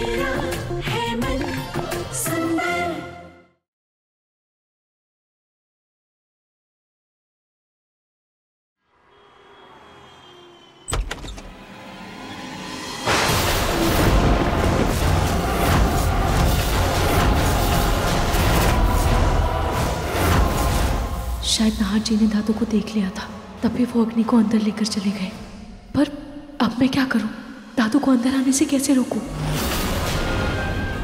मेरा है मन सुंदर। शायद नाहर जी ने दादू को देख लिया था, तभी वो अग्नि को अंदर लेकर चले गए। पर अब मैं क्या करूं? दादू को अंदर आने से कैसे रोकूं?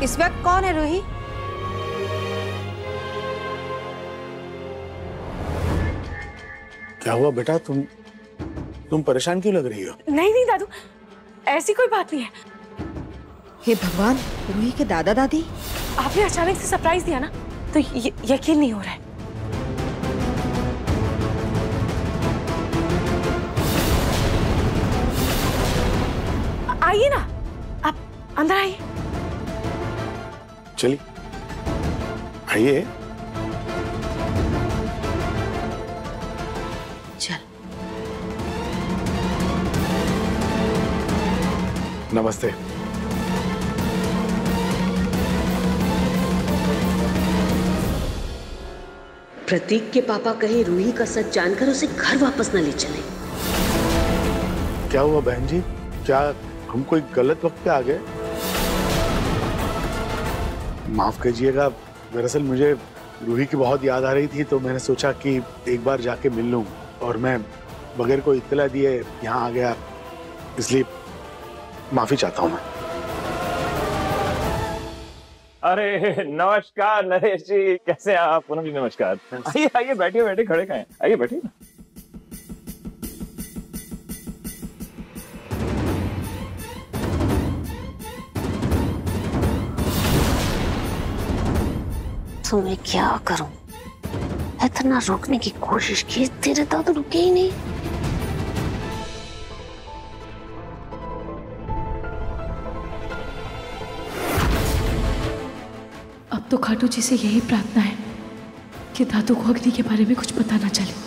इस वक्त कौन है रूही? क्या हुआ बेटा? तुम परेशान क्यों लग रही हो? नहीं नहीं दादू, ऐसी कोई बात नहीं है। हे भगवान, रूही के दादा दादी? आपने अचानक से सरप्राइज दिया ना, तो यकीन नहीं हो रहा है। आइए ना, आप अंदर आइए। चलिए आइए। चल। नमस्ते। प्रतीक के पापा कहीं रूही का सच जानकर उसे घर वापस न ले चले। क्या हुआ बहन जी? क्या हम कोई गलत वक्त पे आ गए? माफ कीजिएगा, दरअसल मुझे रूही की बहुत याद आ रही थी, तो मैंने सोचा कि एक बार जाके मिल लूं, और मैं बगैर कोई इत्तला दिए यहाँ आ गया, इसलिए माफी चाहता हूँ मैं। अरे नमस्कार नरेश जी, कैसे हैं आप? पूनम जी नमस्कार। आइए आइए, बैठिए बैठिए, खड़े कहाँ हैं? आइए बैठिए ना। तो मैं क्या करूं? इतना रोकने की कोशिश की, तेरे दादू रुके ही नहीं। अब तो खाटू जी से यही प्रार्थना है कि दादू को अग्नि के बारे में कुछ पता ना चले।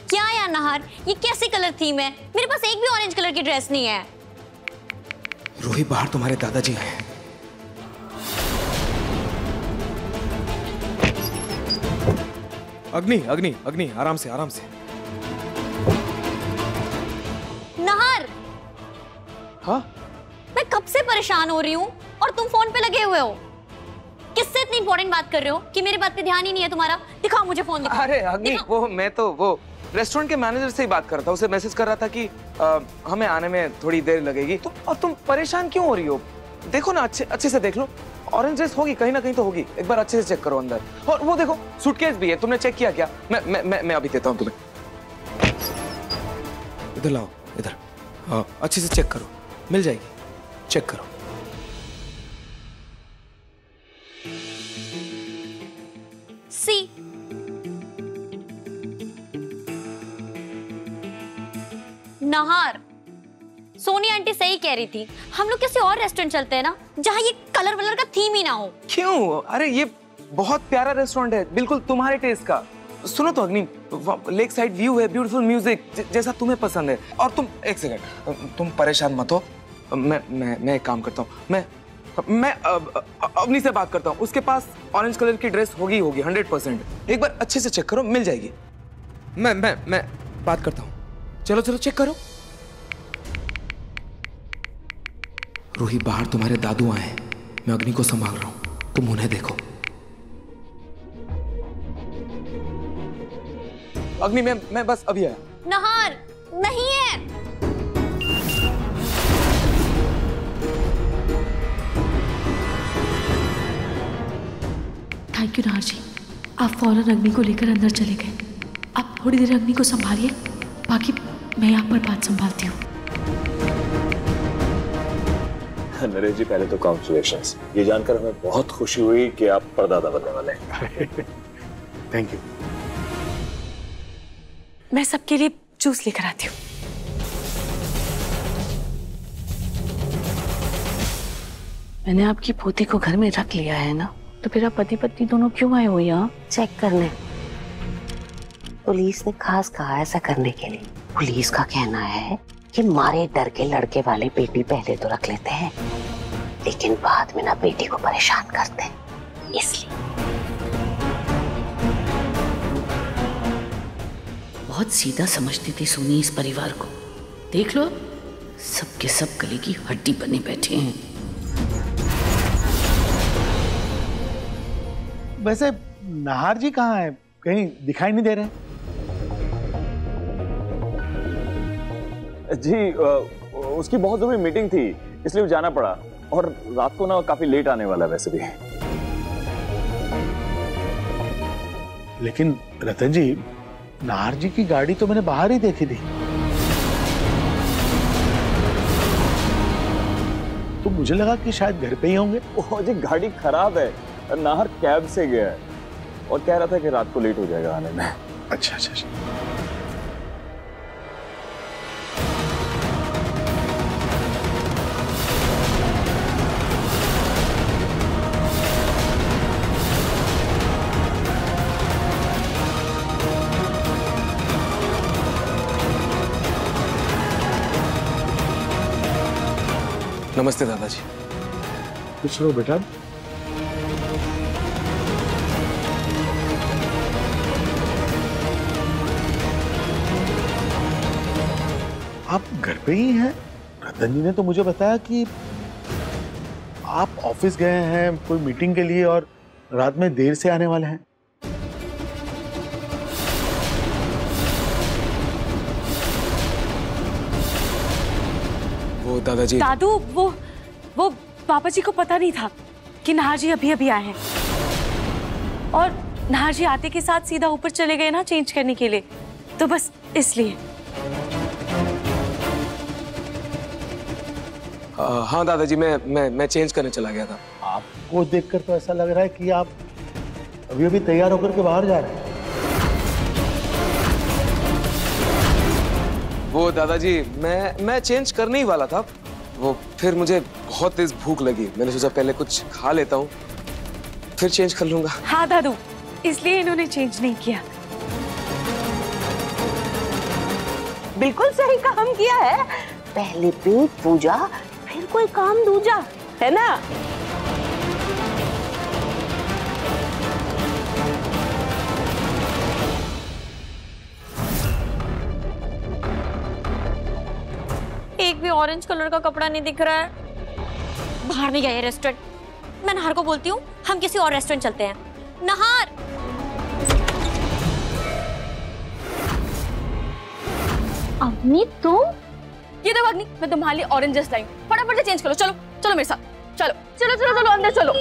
क्या यार नाहर, ये कैसी कलर थीम है? मेरे पास एक भी ऑरेंज कलर की ड्रेस नहीं है। रूही, बाहर तुम्हारे दादाजी आए हैं। अग्नि अग्नि अग्नि, आराम से आराम से। नाहर, हाँ? मैं कब से परेशान हो रही हूँ और तुम फोन पे लगे हुए हो। किससे इतनी इंपॉर्टेंट बात कर रहे हो कि मेरी बात पे ध्यान ही नहीं है तुम्हारा? दिखाओ मुझे फोन, दिखाओ। अरे अग्नि, वो रेस्टोरेंट के मैनेजर से ही बात कर रहा था। उसे मैसेज कर रहा था कि हमें आने में थोड़ी देर लगेगी। और तुम परेशान क्यों हो रही हो? देखो ना, अच्छे से देख लो। ऑरेंज ड्रेस होगी, कहीं ना कहीं तो होगी। एक बार अच्छे से चेक करो अंदर। और वो देखो, सूटकेस भी है। तुमने चेक किया क्या? मैं अभी देता हूँ तुम्हें। इधर लाओ, इधर। हाँ, अच्छे से चेक करो, मिल जाएगी। चेक करो। सी, नाहर, सोनी आंटी सही कह रही थी। हम लोग किसी और रेस्टोरेंट चलते हैं ना, जहाँ ये कलर वलर का थीम ही ना हो। क्यों? अरे ये बहुत प्यारा रेस्टोरेंट है, बिल्कुल तुम्हारे टेस्ट का। सुनो तो अग्नि, लेक साइड व्यू है, ब्यूटीफुल म्यूजिक, जैसा तुम्हें पसंद है। और तुम एक सेकंड, तुम परेशान मत हो। मैं एक काम करता हूँ। मैं अग्नि से बात करता हूँ। उसके पास ऑरेंज कलर की ड्रेस होगी 100%। एक बार अच्छे से चेक करो, मिल जाएगी। मैं बात करता हूँ। चलो चेक करो। रूही, बाहर तुम्हारे दादू आए हैं। मैं अग्नि को संभाल रहा हूं, तुम उन्हें देखो। अग्नि, मैं बस अभी आया। नाहर, नहीं है। थैंक यू नाहर जी, आप फौरन अग्नि को लेकर अंदर चले गए। आप थोड़ी देर अग्नि को संभालिए, बाकी मैं यहाँ पर बात संभालती हूँ। नरेश जी, पहले तो कॉन्ग्रेचुलेशंस। ये जानकर हमें बहुत खुशी हुई कि आप परदादा बनने वाले हैं। Thank you. मैं सबके लिए जूस लेकर आती हूँ। मैंने आपकी पोती को घर में रख लिया है ना, तो फिर आप पति पत्नी दोनों क्यों आए हो यहाँ? चेक करने। पुलिस ने खास कहा ऐसा करने के लिए। पुलिस का कहना है कि मारे डर के लड़के वाले बेटी पहले तो रख लेते हैं, लेकिन बाद में ना बेटी को परेशान करते हैं, इसलिए। बहुत सीधा समझती थी सोनी इस परिवार को। देख लो, सबके सब गले की हड्डी बने बैठे हैं। वैसे नाहर जी कहाँ है? कहीं दिखाई नहीं दे रहे? जी उसकी बहुत जरूरी मीटिंग थी, इसलिए वो जाना पड़ा, और रात को ना काफी लेट आने वाला वैसे भी। लेकिन रतन जी, नाहर जी की गाड़ी तो मैंने बाहर ही देखी थी, तो मुझे लगा कि शायद घर पे ही होंगे। ओह जी, गाड़ी खराब है, नाहर कैब से गया है और कह रहा था कि रात को लेट हो जाएगा आने में। अच्छा अच्छा अच्छा। नमस्ते दादाजी। कुछ लो बेटा। आप घर पे ही हैं? रतन जी ने तो मुझे बताया कि आप ऑफिस गए हैं कोई मीटिंग के लिए और रात में देर से आने वाले हैं। वो दादाजी। दादू, वो पापा जी को पता नहीं था कि नाहर जी अभी अभी आए हैं, और नाहर जी आते के साथ सीधा ऊपर चले गए ना चेंज करने के लिए, तो बस इसलिए। हाँ दादाजी, मैं चेंज करने चला गया था। आपको देखकर तो ऐसा लग रहा है कि आप अभी अभी तैयार होकर के बाहर जा रहे हैं। वो दादाजी, मैं चेंज करने ही वाला था, वो फिर मुझे बहुत तेज भूख लगी, मैंने सोचा पहले कुछ खा लेता हूँ, फिर चेंज कर लूंगा। हाँ दादू, इसलिए इन्होंने चेंज नहीं किया। बिल्कुल सही काम किया है। पहले पेट पूजा, फिर कोई काम दूजा, है ना? एक भी ऑरेंज कलर का कपड़ा नहीं दिख रहा है। बाहर नहीं गया ये रेस्टोरेंट। मैं नहार को बोलती हूँ हम किसी और रेस्टोरेंट चलते हैं। नहार, अग्नि तुम? ये देखो अग्नि, मैं तुम्हारे लिए ऑरेंज ड्रेस लाई हूँ, फटाफट से चेंज करो। चलो चलो मेरे साथ, चलो चलो चलो चलो अंदर चलो।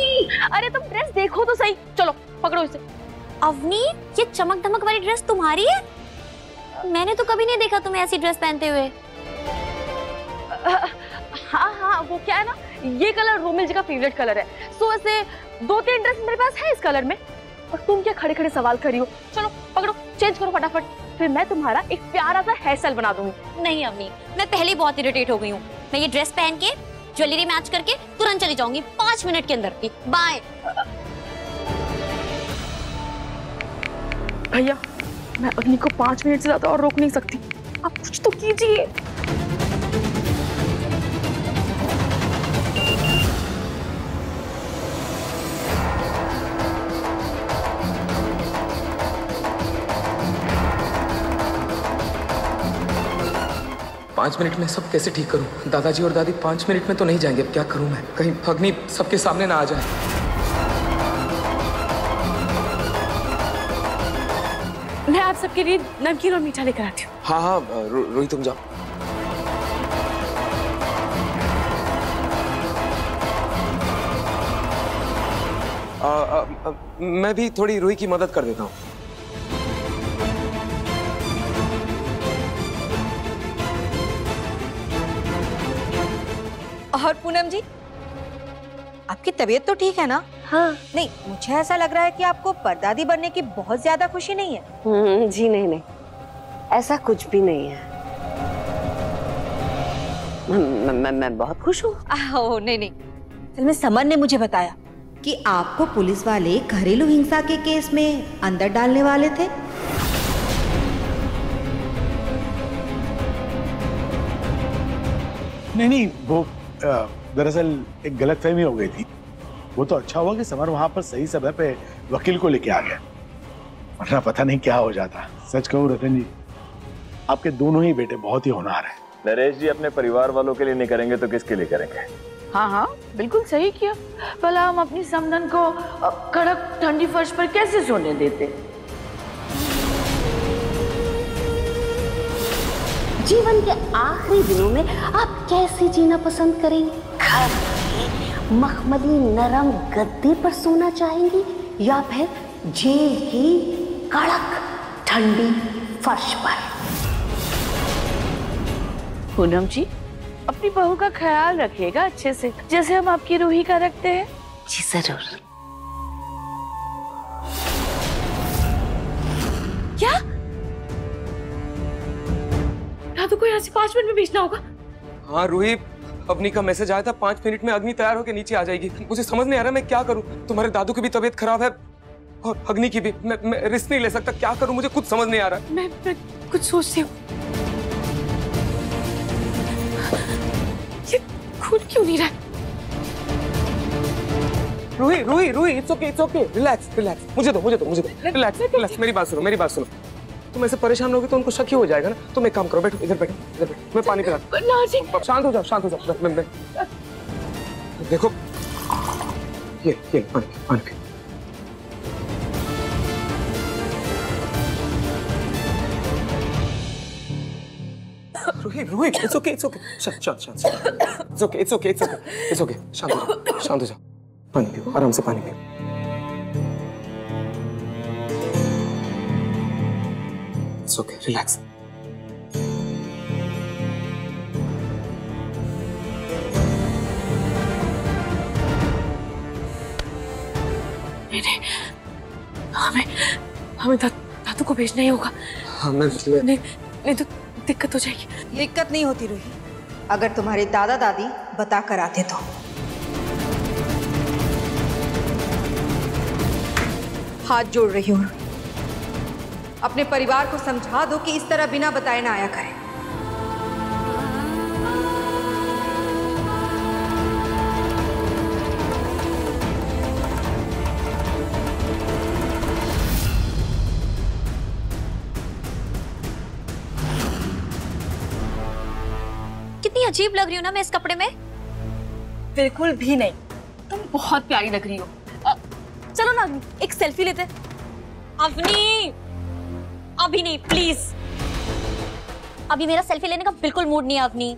अरे तुम ड्रेस देखो तो सही, चलो पकड़ो इसे। अवनी, ये चमक धमक वाली ड्रेस तुम्हारी है? मैंने तो कभी नहीं देखा तुम्हें ऐसी ड्रेस पहनते हुए। हाँ हाँ, वो क्या है ना, ये कलर रोमिल जी का फेवरेट कलर है, सो ऐसे 2-3 ड्रेस मेरे पास है इस कलर में। और तुम क्या खड़े खड़े सवाल कर रही हो? चलो पकड़ो, चेंज करो फटाफट, फिर मैं तुम्हारा एक प्यारा सा हेयर स्टाइल बना दूंगी। नहीं अवनी, मैं पहले ही बहुत इरिटेट हो गई हूँ। मैं ये ड्रेस पहन के ज्वेलरी मैच करके तुरंत चली जाऊंगी 5 मिनट के अंदर भी। बाय। भैया, मैं अग्नि को 5 मिनट से ज्यादा और रोक नहीं सकती, आप कुछ तो कीजिए। पाँच मिनट में सब कैसे ठीक करूं? दादाजी और दादी 5 मिनट में तो नहीं जाएंगे, अब क्या करूं मैं? कहीं अग्नि सबके सामने ना आ जाए। मैं आप सबके लिए नमकीन और मीठा लेकर आती हूँ। हाँ हाँ, रोही तुम जाओ। मैं भी थोड़ी रूही की मदद कर देता हूँ। और पूनम जी, आपकी तबीयत तो ठीक है ना? हाँ। नहीं, मुझे ऐसा लग रहा है कि आपको परदादी बनने की बहुत ज्यादा खुशी नहीं है। जी नहीं, ऐसा कुछ भी नहीं है। मैं बहुत खुश हूँ। ओह नहीं, असल में समर ने मुझे बताया कि आपको पुलिस वाले घरेलू हिंसा के केस में अंदर डालने वाले थे। नहीं, वो दरअसल एक गलतफहमी हो गई थी। वो तो अच्छा हुआ कि समर वहां पर सही समय पे वकील को लेके आ गया, वरना पता नहीं क्या हो जाता। सच कहूं रतन जी, आपके दोनों ही बेटे बहुत ही होनहार हैं। नरेश जी अपने परिवार वालों के लिए नहीं करेंगे तो किसके लिए करेंगे? हाँ हाँ, बिल्कुल सही किया। भला हम अपनी समधन को कड़क ठंडी फर्श पर कैसे सोने देते? जीवन के आखिरी दिनों में आप कैसे जीना पसंद करेंगे? घर के मखमली नरम गद्दे पर सोना चाहेंगी या फिर जेल की कड़क ठंडी फर्श पर? पूनम जी, अपनी बहू का ख्याल रखिएगा अच्छे से, जैसे हम आपकी रूही का रखते हैं। जी जरूर। क्या? दादू को यहाँ से 5 मिनट में भेजना होगा। हाँ रूही, अग्नि का मैसेज आया था, 5 मिनट में अग्नि तैयार होकर नीचे आ जाएगी। मुझे समझ नहीं आ रहा मैं क्या करूं। तुम्हारे दादू की भी तबीयत खराब है और अग्नि की भी। मैं रिस्क नहीं ले सकता। क्या करूं, मुझे कुछ समझ नहीं आ रहा। मैं कुछ सोचती हूँ। ये खून क्यों नहीं रहा? Ruhi Ruhi Ruhi, it's okay, relax. मुझे दो, रिलैक्स। मेरी बात सुनो। तुम ऐसे परेशान होगे तो उनको शक ही हो जाएगा ना। तुम एक काम करो, बैठो, इधर बैठो। मैं पानी पिलाता हूं। शांत हो जाओ। मैं देखो, ये पानी पी। Ruhi, it's okay. शांत। It's okay. शांत हो जाओ। पानी पियो, आराम से पानी पियो। It's okay, relax. हमें दादू को भेजना ही होगा। हाँ, नहीं तो दिक्कत हो जाएगी। दिक्कत नहीं होती रूही, अगर तुम्हारे दादा दादी बता कर आते तो। हाथ जोड़ रही हूँ, अपने परिवार को समझा दो कि इस तरह बिना बताए ना आया करें। कितनी अजीब लग रही हूँ ना मैं इस कपड़े में। बिल्कुल भी नहीं, तुम बहुत प्यारी लग रही हो। चलो ना एक सेल्फी लेते। अवनी, अभी नहीं प्लीज। अभी मेरा सेल्फी लेने का बिल्कुल मूड नहीं है अवनी।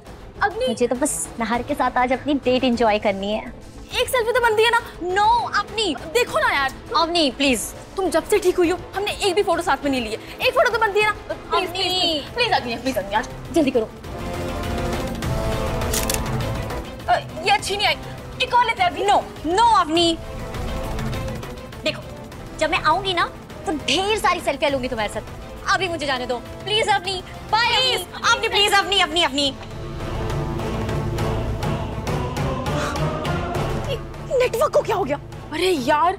मुझे तो बस नहर के साथ आज अपनी डेट एंजॉय करनी है। एक सेल्फी तो बनती है ना। नो अवनी, देखो ना यार। अवनी प्लीज। तुम जब से ठीक हुई हो हमने एक भी फोटो साथ में नहीं ली है। एक फोटो तो बनती है ना। प्लीज अग्नि यार जल्दी करो। ये अच्छी नहीं आई, एक और लेते हैं। नो अवनी, देखो जब मैं आऊंगी ना तो ढेर सारी सेल्फियां लूंगी तुम्हारे साथ। अभी मुझे जाने दो please Avni. Bye Avni, please Avni. Network को क्या हो गया? अरे यार,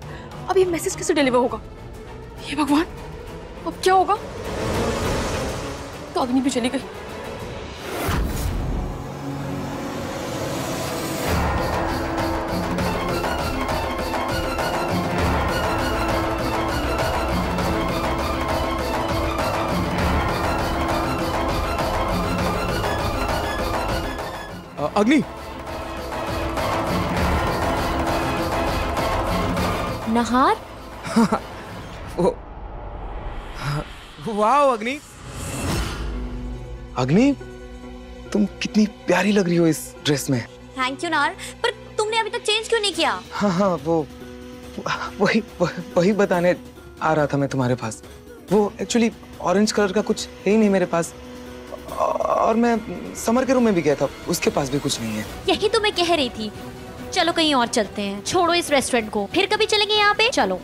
अब ये मैसेज कैसे डिलीवर होगा? हे भगवान, अब क्या होगा? तो अग्नि भी चली गई। अग्नि, नहार। वाह अग्नि, तुम कितनी प्यारी लग रही हो इस ड्रेस में। थैंक यू नार, पर तुमने अभी तक चेंज क्यों नहीं किया? हाँ, वही बताने आ रहा था मैं तुम्हारे पास। वो एक्चुअली ऑरेंज कलर का कुछ है ही नहीं मेरे पास, और मैं समर के रूम में भी गया था, उसके पास भी कुछ नहीं है। यही तो मैं कह रही थी। चलो कहीं और चलते हैं, छोड़ो इस रेस्टोरेंट को, फिर कभी चलेंगे यहाँ पे। चलो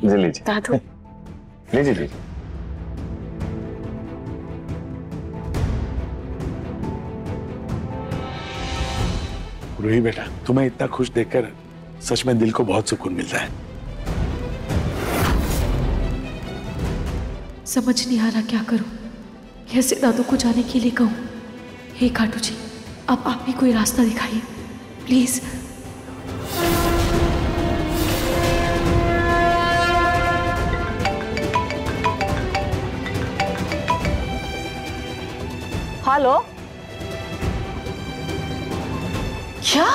लीजिए दादू, लीजिए। रूही बेटा, तुम्हें इतना खुश देखकर सच में दिल को बहुत सुकून मिलता है। समझ नहीं आ रहा क्या करूं, कैसे दादू को जाने के लिए कहूं। हे खाटू जी, अब आप भी कोई रास्ता दिखाइए प्लीज। हेलो, क्या?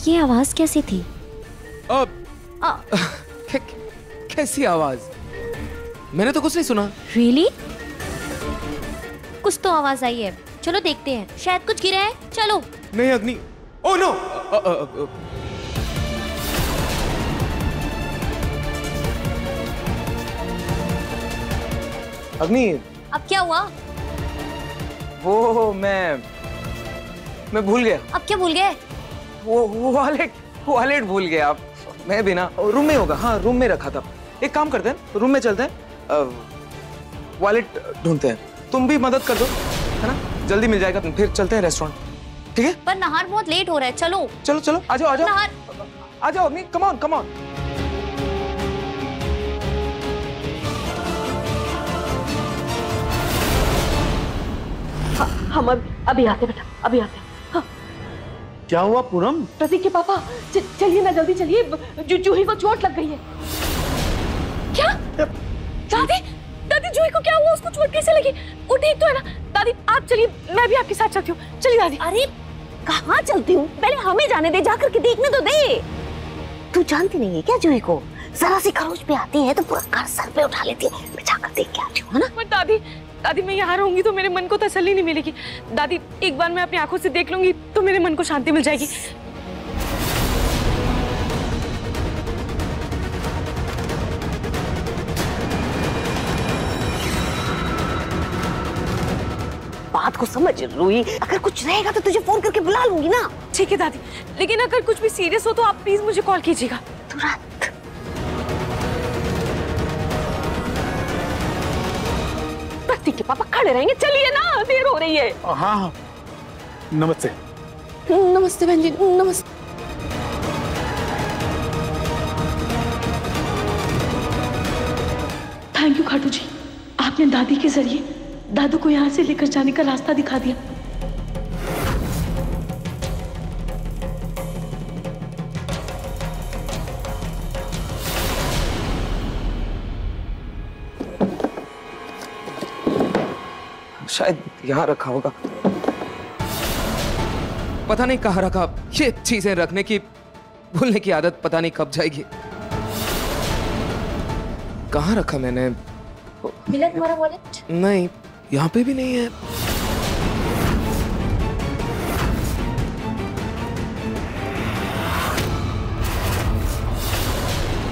ये आवाज कैसी थी? कैसी आवाज? मैंने तो कुछ नहीं सुना। Really? कुछ तो आवाज आई है, चलो देखते हैं, शायद कुछ गिरा है। चलो। नहीं अग्नि, ओह नो। अग्नि, अब क्या हुआ? वो मैं भूल गया। अब क्या भूल गए? वो वॉलेट भूल गया। आप मैं भी ना रूम में होगा। हाँ, रूम में रखा था। एक काम करते हैं, रूम में चलते हैं, वॉलेट ढूंढते हैं। तुम भी मदद कर दो, है ना? जल्दी मिल जाएगा। फिर चलते हैं रेस्टोरेंट, ठीक है? पर नहार बहुत लेट हो रहा है। चलो चलो चलो, आ जाओ नहार। आ जाओ अग्नि, कम ऑन कम ऑन। हम अभी आते बेटा, अभी आते। हाँ। क्या हुआ पूनम? प्रतीक के पापा, चलिए ना, जल्दी चलिए, जूही को चोट लग गई है। क्या? दादी, दादी जूही को क्या हुआ? उसको चोट कैसे लगी? वो ठीक तो है ना? दादी आप चलिए, मैं भी आपके साथ चलती हूँ। चलिए दादी। अरे कहाँ चलती हूँ? पहले हमें जाने दे, जाकर के देखने तो दे। तू जानती नहीं है क्या जूही को? जरा सी खरोच पे आती है तो पूरा घर सर पे उठा लेती है। मैं जाकर देख के आती हूँ, है ना? पर दादी, दादी मैं यहाँ रहूंगी तो मेरे मन को तसल्ली नहीं मिलेगी। दादी एक बार मैं अपनी आंखों से देख लूंगी तो मेरे मन को शांति मिल जाएगी। बात को समझ रूही, अगर कुछ रहेगा तो तुझे फोन करके बुला लूंगी ना। ठीक है दादी, लेकिन अगर कुछ भी सीरियस हो तो आप प्लीज मुझे कॉल कीजिएगा तुरंत। प्रतीक के पापा खड़े रहेंगे, चलिए ना, देर हो रही है। हाँ हाँ, नमस्ते। नमस्ते बहन जी, नमस्ते। थैंक यू खाटू जी, आपने दादी के जरिए दादू को यहाँ से लेकर जाने का रास्ता दिखा दिया। शायद यहाँ रखा होगा, पता नहीं कहाँ रखा। ये चीजें रखने की, भूलने की आदत पता नहीं कब जाएगी। कहाँ रखा मैंने? मिला तुम्हारा वॉलेट? नहीं, यहाँ पे भी नहीं है।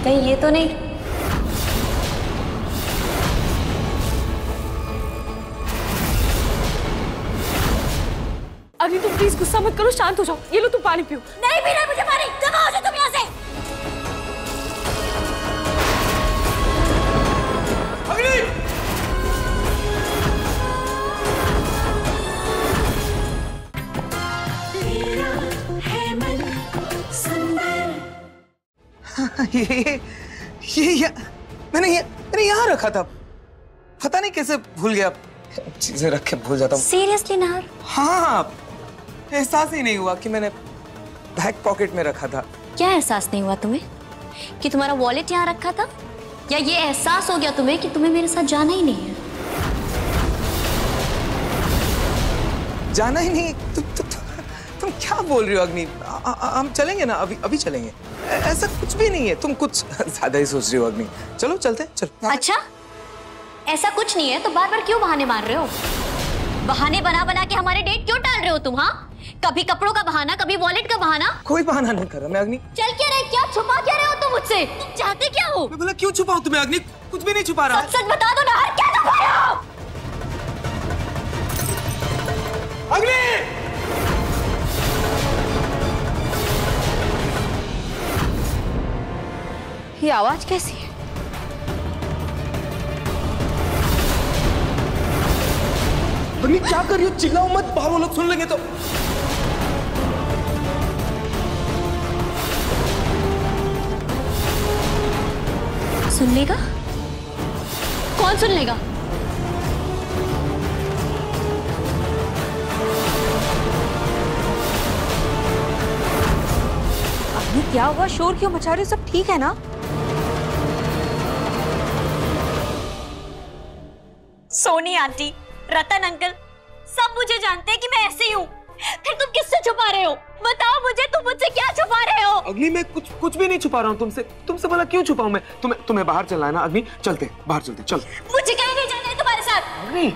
कहीं ये तो नहीं? अभी तुम प्लीज गुस्सा मत करो, शांत हो जाओ। ये लो तुम पानी पियो। नहीं पीना मुझे पानी, जमा हो जाओ तुम यहाँ से। तेरा है मन सुंदर। ये मैंने यहाँ रखा था। पता नहीं कैसे भूल गया। चीजें रख के भूल जाता हूँ। सीरियसली नहर? हाँ, एहसास ही नहीं हुआ कि मैंने बैक पॉकेट में रखा था। क्या एहसास नहीं हुआ तुम्हें कि तुम्हारा वॉलेट यहाँ रखा था? या ये एहसास हो गया तुम्हें कि तुम्हें मेरे साथ जाना ही नहीं है? जाना ही नहीं? तुम क्या बोल रही हो अग्नि? हम चलेंगे ना, अभी चलेंगे। ऐसा कुछ भी नहीं है, तुम कुछ ज्यादा ही सोच रही हो अग्नि। चलो चलते हैं, चलो। अच्छा, ऐसा कुछ नहीं है तो बार बार क्यों बहाने मार रहे हो? बहाने बना बना के हमारे डेट क्यों टाल रहे हो तुम? हाँ, कभी कपड़ों का बहाना, कभी वॉलेट का बहाना। कोई बहाना नहीं कर रहा मैं अग्नि। चल क्या रहे क्या छुपा क्या रहे हो तुम मुझसे? तुम चाहते क्या हो? मैं बोला क्यों छुपाऊं तुम्हें अग्नि? कुछ भी नहीं छुपा रहा। सच सच बता दो नाहर, क्या छुपा रहे हो? अग्नि! ये आवाज कैसी है? अग्नि क्या कर रही हो? चिल्लाओ मत, बाहर वो लोग सुन लेंगे तो। सुन लेगा? कौन सुन लेगा? अग्नि क्या हुआ? शोर क्यों मचा रहे हो? सब ठीक है ना? सोनी आंटी, रतन अंकल सब मुझे जानते हैं कि मैं ऐसी हूँ। फिर तुम किससे छुपा रहे हो? बताओ मुझे, तुम मुझसे क्या छुपा रहे हो? अग्नि मैं कुछ भी नहीं छुपा रहा हूँ तुमसे बोला क्यों छुपाऊं मैं? तुम्हें बाहर चलना है ना अग्नि? चलते बाहर चलते, चल। मुझे कहीं नहीं जाना है तुम्हारे साथ। अग्नि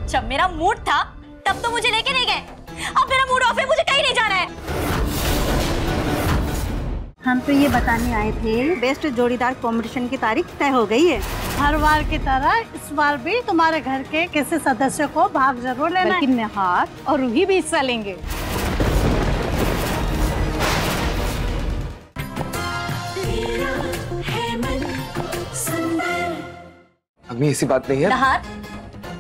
जब मेरा मूड था तब तो मुझे लेके नहीं गए, अब मेरा मूड ऑफ है, मुझे कहीं नहीं जाना है। हम तो ये बताने आए थे बेस्ट जोड़ीदार कंपटीशन की तारीख तय हो गई है। हर बार की तरह इस बार भी तुम्हारे घर के किसी सदस्य को भाग जरूर लेना है। निहार और रूही भी हिस्सा लेंगे। अग्नि ऐसी बात नहीं है। नहार,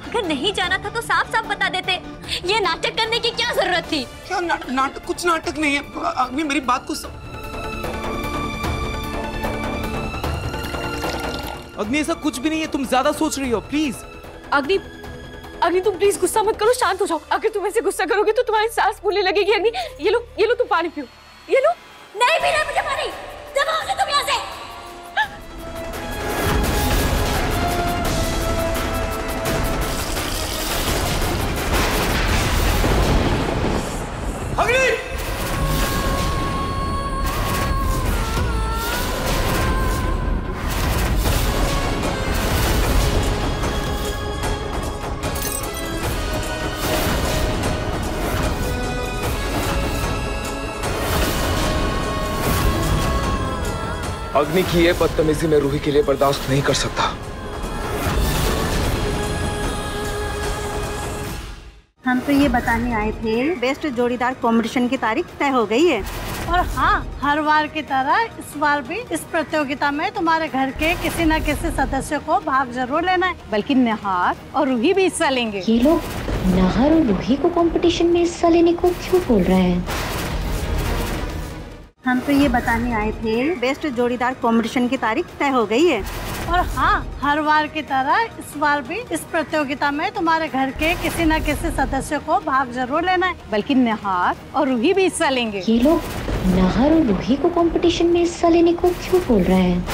अगर नहीं जाना था तो साफ साफ बता देते। ये नाटक करने की क्या जरूरत थी? क्या नाटक? कुछ नाटक नहीं है अग्नि, मेरी बात को अग्नि ऐसा कुछ भी नहीं है, तुम ज्यादा सोच रही हो। प्लीज अग्नि तुम प्लीज गुस्सा मत करो, शांत हो जाओ। अगर तुम ऐसे गुस्सा करोगे तो तुम्हारी सांस फूलने लगेगी। अग्नि ये लो तुम पानी पियो, ये लो। नहीं पीना मुझे पानी, दबाओ से तुम यहाँ से। अग्नि! अग्नि की ये बदतमीजी मैं रूही के लिए बर्दाश्त नहीं कर सकता। हम तो ये बताने आए थे बेस्ट जोड़ीदार कंपटीशन की तारीख तय हो गई है। और हाँ, हर बार की तरह इस बार भी इस प्रतियोगिता में तुम्हारे घर के किसी न किसी सदस्य को भाग जरूर लेना है। बल्कि निहार और रूही भी हिस्सा लेंगे। ये लोग नाहर और रूही को कंपटीशन में हिस्सा लेने को क्यों बोल रहे हैं? हम तो ये बताने आए थे बेस्ट जोड़ीदार कंपटीशन की तारीख तय हो गई है। और हाँ, हर बार की तरह इस बार भी इस प्रतियोगिता में तुम्हारे घर के किसी न किसी सदस्य को भाग जरूर लेना है। बल्कि निहार और रूही भी हिस्सा लेंगे। ये लोग नाहर और रूही को कंपटीशन में हिस्सा लेने को क्यों बोल रहे हैं?